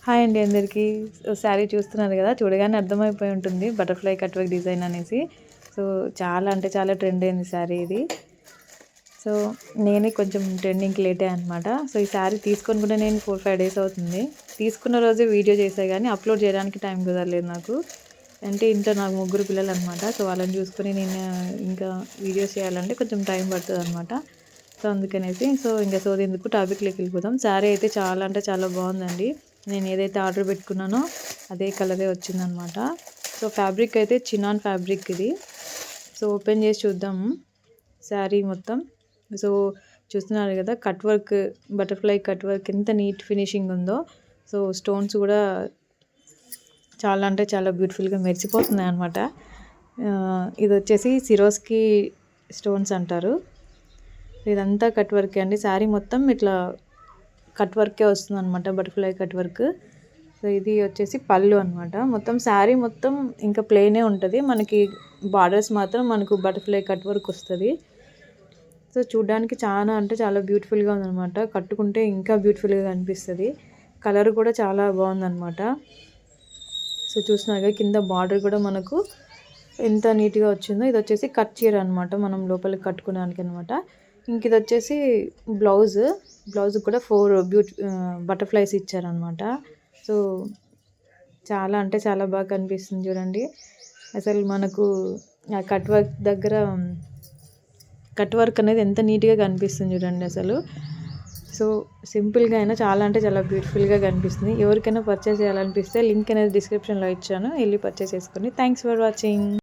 Hi అండి అందరికీ. శారీ చూస్తున్నారు కదా, చూడగానే అర్థమైపోయి ఉంటుంది బటర్ఫ్లై కట్ వర్క్ డిజైన్ అనేసి. సో చాలా అంటే చాలా ట్రెండ్ అయింది శారీ ఇది. సో నేనే కొంచెం ట్రెండింగ్కి లేటే అనమాట. సో ఈ శారీ తీసుకొని కూడా నేను 4-5 డేస్ అవుతుంది. తీసుకున్న రోజే వీడియో చేసా కానీ అప్లోడ్ చేయడానికి టైం కుదరలేదు నాకు. అంటే ఇంట్లో నాకు 3 పిల్లలు అనమాట. సో వాళ్ళని చూసుకొని నేను ఇంకా వీడియోస్ చేయాలంటే కొంచెం టైం పడుతుంది అనమాట. సో అందుకనేసి ఇంకా ఎందుకు టాపిక్లోకి వెళ్ళిపోతాం. శారీ అయితే చాలా అంటే చాలా బాగుందండి. నేను ఏదైతే ఆర్డర్ పెట్టుకున్నానో అదే కలరే వచ్చిందనమాట. సో ఫ్యాబ్రిక్ అయితే చినాన్ ఫ్యాబ్రిక్ ఇది. సో ఓపెన్ చేసి చూద్దాము శారీ మొత్తం. సో చూస్తున్నారు కదా, cut work, butterfly cut work ఎంత నీట్ ఫినిషింగ్ ఉందో. సో స్టోన్స్ కూడా చాలా అంటే చాలా బ్యూటిఫుల్గా మెరిసిపోతున్నాయి అనమాట. ఇది వచ్చేసి సిరోస్కి స్టోన్స్ అంటారు. ఇదంతా కట్ వర్కే అండి. శారీ మొత్తం ఇట్లా కట్ వర్కే వస్తుంది అనమాట, బటర్ఫ్లై కట్ వర్క్. సో ఇది వచ్చేసి పళ్ళు అనమాట. మొత్తం శారీ మొత్తం ఇంకా ప్లెయినే ఉంటుంది, మనకి బార్డర్స్ మాత్రం మనకు బటర్ఫ్లై కట్ వర్క్ వస్తుంది. సో చూడ్డానికి చాలా అంటే చాలా బ్యూటిఫుల్గా ఉందన్నమాట. కట్టుకుంటే ఇంకా బ్యూటిఫుల్గా కనిపిస్తుంది. కలర్ కూడా చాలా బాగుందన్నమాట. సో చూస్తున్నారుగా, కింద బార్డర్ కూడా మనకు ఎంత నీట్గా వచ్చిందో. ఇది వచ్చేసి కట్ చీర అనమాట, మనం లోపలికి కట్టుకోవడానికి అనమాట. ఇంక ఇది వచ్చేసి బ్లౌజ్ కూడా 4 బటర్ఫ్లైస్ ఇచ్చారనమాట. సో చాలా అంటే చాలా బాగా కనిపిస్తుంది చూడండి. అసలు మనకు ఆ కట్ వర్క్ దగ్గర కట్ వర్క్ అనేది ఎంత నీట్గా కనిపిస్తుంది చూడండి అసలు. సో సింపుల్గా అయినా చాలా అంటే చాలా బ్యూటిఫుల్గా కనిపిస్తుంది. ఎవరికైనా పర్చేస్ చేయాలనిపిస్తే లింక్ అనేది డిస్క్రిప్షన్లో ఇచ్చాను, వెళ్ళి పర్చేస్ చేసుకోండి. Thanks for watching.